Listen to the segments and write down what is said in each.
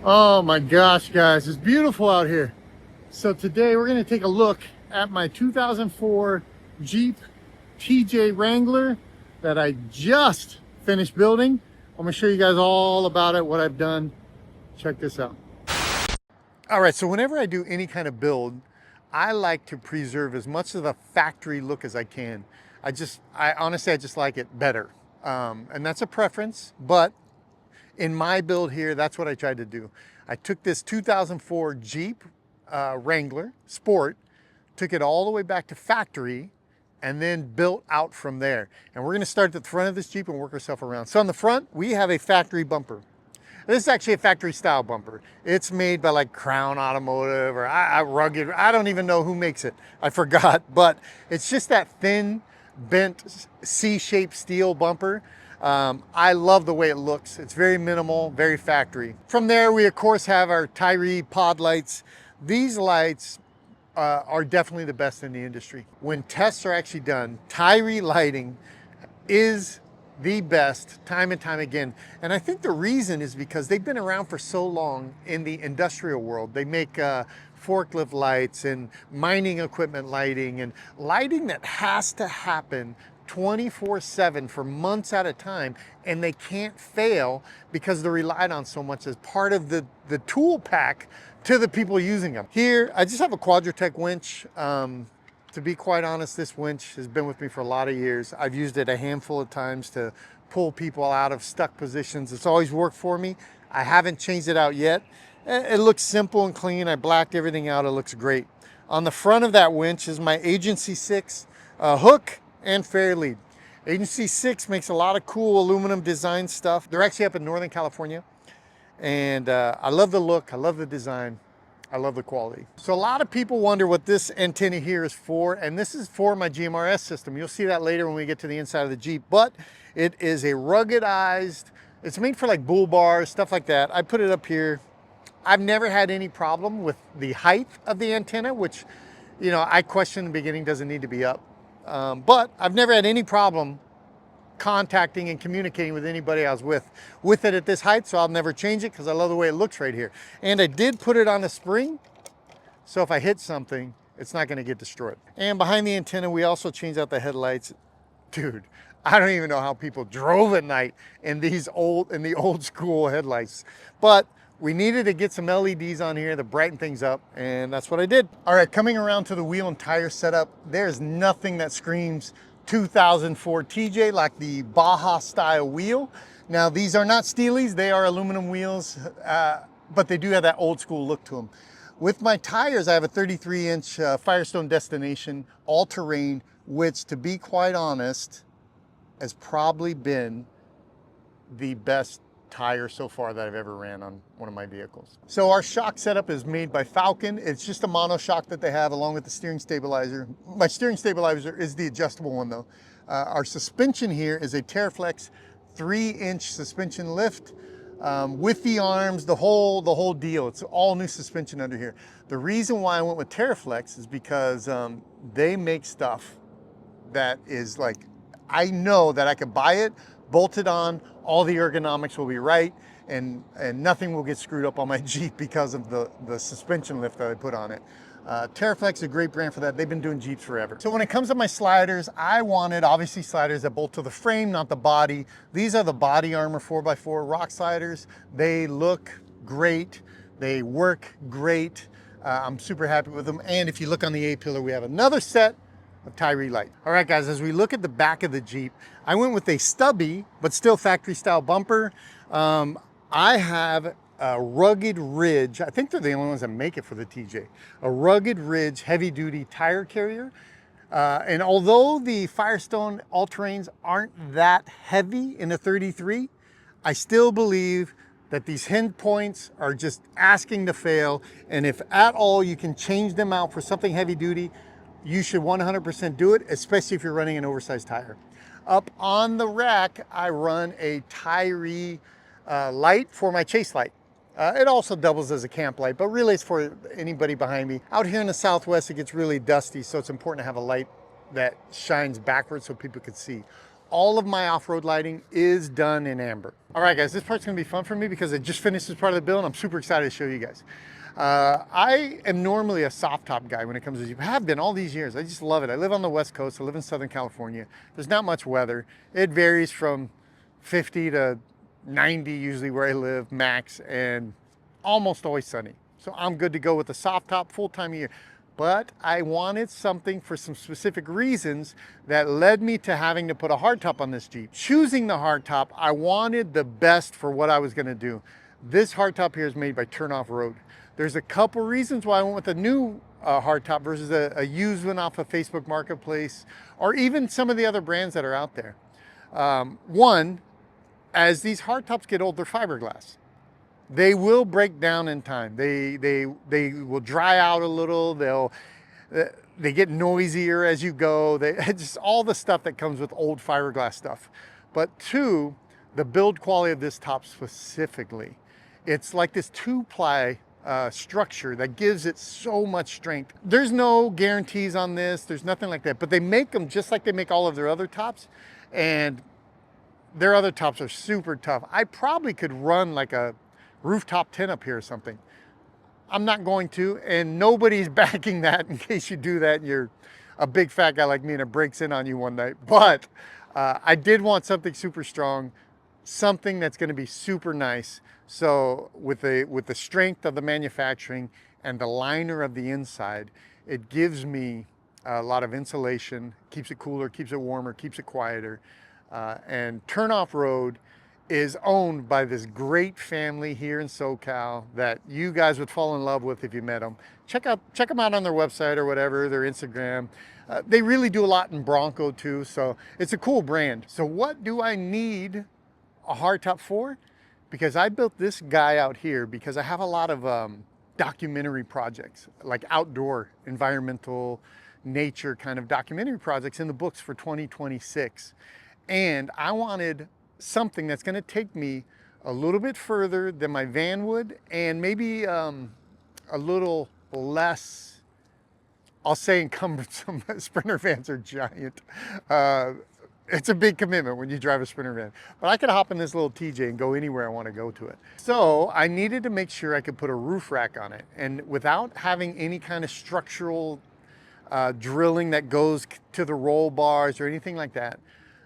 Oh my gosh, guys, it's beautiful out here. So today we're going to take a look at my 2004 Jeep TJ Wrangler that I just finished building. I'm going to show you guys all about it, what I've done. Check this out. All right, so whenever I do any kind of build, I like to preserve as much of the factory look as I can. I honestly, I just like it better. And that's a preference, but in my build here, that's what I tried to do. I took this 2004 Jeep Wrangler Sport, took it all the way back to factory, and then built out from there. And we're gonna start at the front of this Jeep and work ourselves around. So on the front, we have a factory bumper. This is actually a factory style bumper. It's made by like Crown Automotive or Rugged. I don't even know who makes it. I forgot, but it's just that thin, bent C-shaped steel bumper. I love the way it looks. It's very minimal, very factory. From there, we of course have our Tyree pod lights. These lights are definitely the best in the industry. When tests are actually done, Tyree lighting is the best time and time again. And I think the reason is because they've been around for so long in the industrial world. They make forklift lights and mining equipment lighting and lighting that has to happen 24/7 for months at a time, and they can't fail because they're relied on so much as part of the tool pack to the people using them. Here, I just have a Quadratec winch. To be quite honest, this winch has been with me for a lot of years. I've used it a handful of times to pull people out of stuck positions. It's always worked for me. I haven't changed it out yet. It looks simple and clean. I blacked everything out. It looks great. On the front of that winch is my Agency 6 hook and fair lead. Agency 6 makes a lot of cool aluminum design stuff. They're actually up in Northern California. And I love the look. I love the design. I love the quality. So a lot of people wonder what this antenna here is for, and this is for my GMRS system. You'll see that later when we get to the inside of the Jeep, but it is a ruggedized, it's made for like bull bars, stuff like that. I put it up here. I've never had any problem with the height of the antenna, which, you know, I questioned in the beginning, doesn't need to be up. But I've never had any problem contacting and communicating with anybody I was with it at this height, so I'll never change it because I love the way it looks right here. And I did put it on a spring, so if I hit something, it's not going to get destroyed. And behind the antenna, we also changed out the headlights. Dude, I don't even know how people drove at night in the old school headlights, but we needed to get some LEDs on here to brighten things up, and that's what I did. All right, coming around to the wheel and tire setup, there's nothing that screams 2004 TJ like the Baja style wheel. Now these are not Steelies, they are aluminum wheels, but they do have that old school look to them. With my tires, I have a 33-inch Firestone Destination all-terrain, which to be quite honest, has probably been the best tire so far that I've ever ran on one of my vehicles. So our shock setup is made by Falcon. It's just a mono shock that they have along with the steering stabilizer. My steering stabilizer is the adjustable one though. Our suspension here is a Terraflex 3-inch suspension lift with the arms, the whole deal. It's all new suspension under here. The reason why I went with Terraflex is because they make stuff that is like, I know that I could buy it, bolt it on, all the ergonomics will be right, and nothing will get screwed up on my Jeep because of the suspension lift that I put on it. Terraflex is a great brand for that. They've been doing Jeeps forever. So when it comes to my sliders, I wanted obviously sliders that bolt to the frame, not the body. These are the Body Armor 4x4 rock sliders. They look great. They work great. I'm super happy with them. And if you look on the A-pillar, we have another set of Tyree light. All right, guys, as we look at the back of the Jeep, I went with a stubby, but still factory style bumper. I have a Rugged Ridge. I think they're the only ones that make it for the TJ. A Rugged Ridge heavy duty tire carrier. And although the Firestone all-terrains aren't that heavy in a 33, I still believe that these hinge points are just asking to fail. And if at all you can change them out for something heavy duty, you should 100% do it, especially if you're running an oversized tire. Up on the rack, I run a Tyree light for my chase light. It also doubles as a camp light, but really it's for anybody behind me. Out here in the Southwest, it gets really dusty, so it's important to have a light that shines backwards so people can see. all of my off-road lighting is done in amber. All right, guys, this part's gonna be fun for me because I just finished this part of the build and I'm super excited to show you guys. I am normally a soft top guy when it comes to Jeep. I have been all these years. I just love it. I live on the West Coast. I live in Southern California. There's not much weather. It varies from 50 to 90 usually where I live, max, and almost always sunny. So I'm good to go with the soft top full time of year. But I wanted something for some specific reasons that led me to having to put a hardtop on this Jeep. Choosing the hardtop, I wanted the best for what I was gonna do. This hardtop here is made by Turnoff Road. There's a couple reasons why I went with a new hardtop versus a used one off of Facebook Marketplace, or even some of the other brands that are out there. One, as these hardtops get old, they're fiberglass. They will break down in time. They will dry out a little. They get noisier as you go. Just all the stuff that comes with old fiberglass stuff. But two, the build quality of this top specifically, it's like this 2-ply structure that gives it so much strength. There's no guarantees on this. There's nothing like that. But they make them just like they make all of their other tops, and their other tops are super tough. I probably could run like a rooftop 10 up here or something. I'm not going to, and nobody's backing that in case you do that and you're a big fat guy like me and it breaks in on you one night. But I did want something super strong, something that's going to be super nice. So with the strength of the manufacturing and the liner of the inside, it gives me a lot of insulation, keeps it cooler, keeps it warmer, keeps it quieter. And Turnoff Road is owned by this great family here in SoCal that you guys would fall in love with if you met them. Check them out on their website or whatever, their Instagram. They really do a lot in Bronco too, so it's a cool brand. So what do I need a hardtop for? Because I built this guy out here because I have a lot of documentary projects, like outdoor, environmental, nature kind of documentary projects in the books for 2026. And I wanted something that's going to take me a little bit further than my van would, and maybe a little less, I'll say, encumbersome. Sprinter vans are giant. It's a big commitment when you drive a Sprinter van, but I could hop in this little TJ and go anywhere I want to go to it. So I needed to make sure I could put a roof rack on it, and without having any kind of structural drilling that goes to the roll bars or anything like that,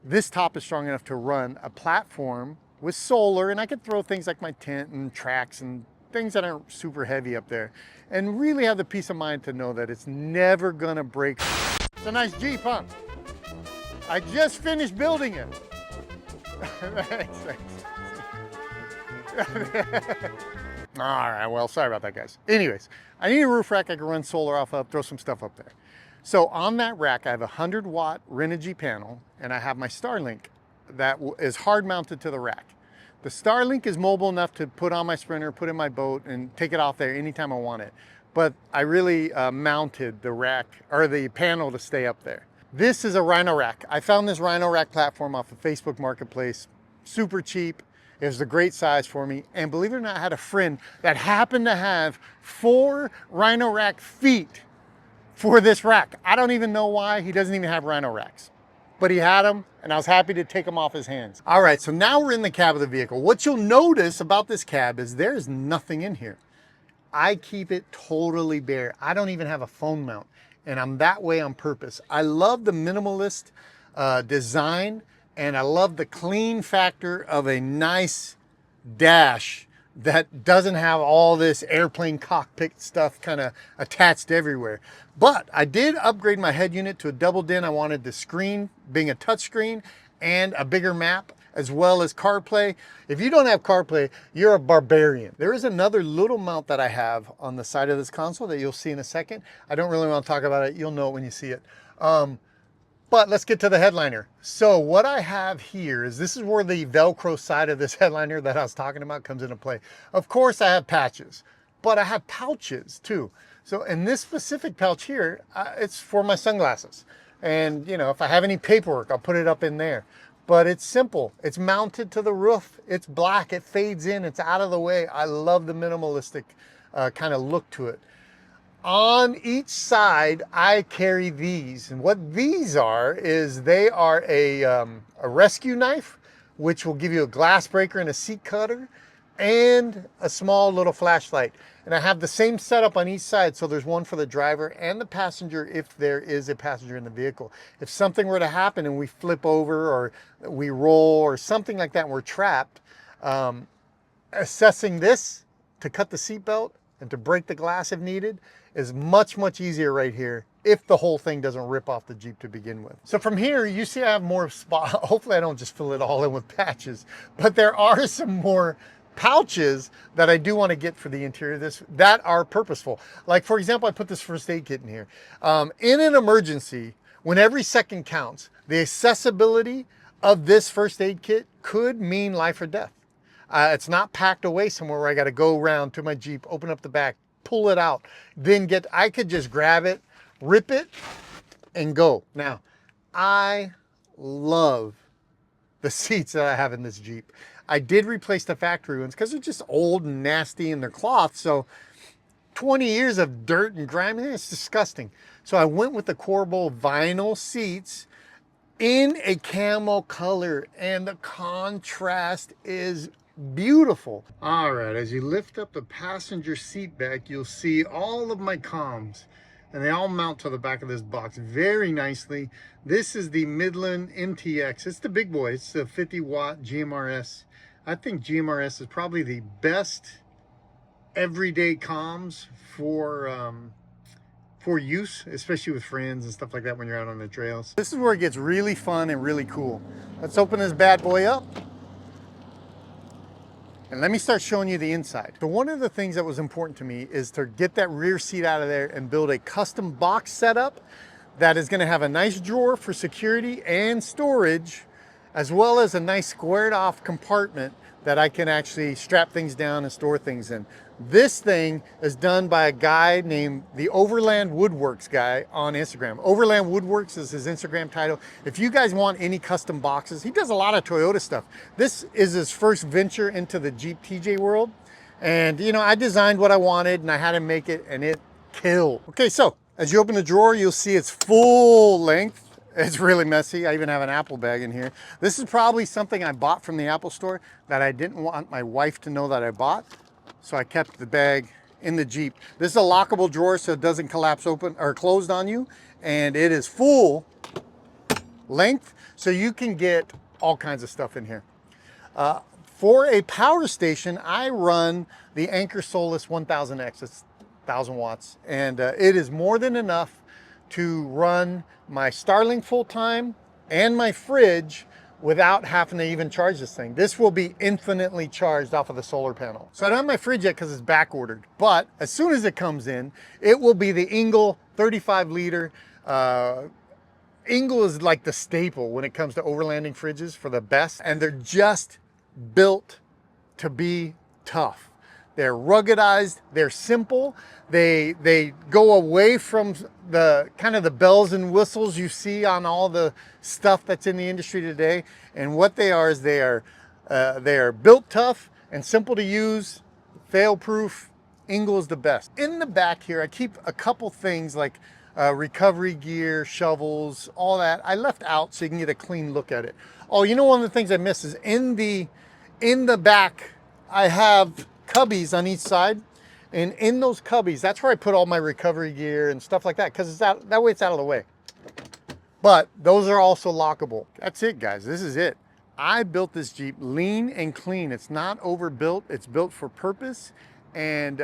this top is strong enough to run a platform with solar, and I could throw things like my tent and tracks and things that aren't super heavy up there, and really have the peace of mind to know that it's never gonna break. It's a nice Jeep, huh? I just finished building it. Thanks. All right, well, sorry about that, guys. Anyways, I need a roof rack I can run solar off of, throw some stuff up there. So on that rack, I have a 100-watt Renogy panel, and I have my Starlink that is hard mounted to the rack. The Starlink is mobile enough to put on my Sprinter, put in my boat, and take it off there anytime I want it. But I really mounted the rack, or the panel, to stay up there. This is a Rhino rack. I found this Rhino rack platform off of Facebook Marketplace, super cheap. It was a great size for me. And believe it or not, I had a friend that happened to have 4 Rhino rack feet for this rack. I don't even know why. He doesn't even have Rhino racks, but he had them, and I was happy to take them off his hands. All right, so now we're in the cab of the vehicle. What you'll notice about this cab is there's nothing in here. I keep it totally bare. I don't even have a phone mount, and I'm that way on purpose. I love the minimalist design, and I love the clean factor of a nice dash that doesn't have all this airplane cockpit stuff kind of attached everywhere. But I did upgrade my head unit to a double din. I wanted the screen being a touch screen and a bigger map, as well as CarPlay. If you don't have CarPlay, you're a barbarian. There is another little mount that I have on the side of this console that you'll see in a second. I don't really want to talk about it. You'll know it when you see it. But let's get to the headliner. So what I have here is, this is where the Velcro side of this headliner that I was talking about comes into play. Of course I have patches, but I have pouches too. So in this specific pouch here, it's for my sunglasses. And you know, if I have any paperwork, I'll put it up in there. But it's simple. It's mounted to the roof. It's black. It fades in. It's out of the way. I love the minimalistic kind of look to it. On each side, I carry these. And what these are is they are a rescue knife, which will give you a glass breaker and a seat cutter, and a small little flashlight. And I have the same setup on each side. So there's one for the driver and the passenger if there is a passenger in the vehicle. If something were to happen and we flip over or we roll or something like that and we're trapped, assessing this to cut the seatbelt and to break the glass if needed is much, much easier right here if the whole thing doesn't rip off the Jeep to begin with. So from here, you see I have more spot. Hopefully I don't just fill it all in with patches, but there are some more pouches that I do want to get for the interior of this that are purposeful. Like for example, I put this first aid kit in here. In an emergency, when every second counts, the accessibility of this first aid kit could mean life or death. It's not packed away somewhere where I got to go around to my Jeep, open up the back, pull it out, then I could just grab it, rip it, and go. Now, I love the seats that I have in this Jeep. I did replace the factory ones because they're just old and nasty and they're cloth. So 20 years of dirt and grime, it's disgusting. So I went with the Corbeau vinyl seats in a camel color, and the contrast is beautiful. All right, as you lift up the passenger seat back, you'll see all of my comms, and they all mount to the back of this box very nicely. This is the Midland MTX. It's the big boy. It's the 50-watt GMRS. I think GMRS is probably the best everyday comms for use, especially with friends and stuff like that when you're out on the trails. This is where it gets really fun and really cool. Let's open this bad boy up. And let me start showing you the inside. So one of the things that was important to me is to get that rear seat out of there and build a custom box setup that is gonna have a nice drawer for security and storage, as well as a nice squared off compartment that I can actually strap things down and store things in. This thing is done by a guy named the Overland Woodworks guy on Instagram. Overland Woodworks is his Instagram title. If you guys want any custom boxes, he does a lot of Toyota stuff. This is his first venture into the Jeep TJ world. And you know, I designed what I wanted and I had him make it and it killed. Okay, so as you open the drawer, you'll see it's full length. It's really messy. I even have an Apple bag in here. This is probably something I bought from the Apple store that I didn't want my wife to know that I bought. So I kept the bag in the Jeep. This is a lockable drawer so it doesn't collapse open or closed on you. And it is full length so you can get all kinds of stuff in here. For a power station, I run the Anchor Solus 1000X. It's 1000 watts. And it is more than enough to run my Starlink full time and my fridge without having to even charge this thing. This will be infinitely charged off of the solar panel. So I don't have my fridge yet because it's back ordered, but as soon as it comes in, it will be the Engel 35 liter. Engel is like the staple when it comes to overlanding fridges for the best, and they're just built to be tough. They're ruggedized, they're simple, they go away from the kind of the bells and whistles you see on all the stuff that's in the industry today. And what they are is they are built tough and simple to use, fail-proof. Engel is the best. In the back here, I keep a couple things like recovery gear, shovels, all that. I left out so you can get a clean look at it. Oh, you know, one of the things I missed is in the back, I have cubbies on each side, and in those cubbies, that's where I put all my recovery gear and stuff like that, because it's out, that way it's out of the way. But those are also lockable. That's it, guys. This is it. I built this Jeep lean and clean. It's not overbuilt. It's built for purpose, and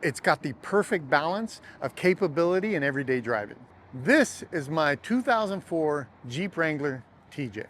it's got the perfect balance of capability and everyday driving. This is my 2004 Jeep Wrangler TJ.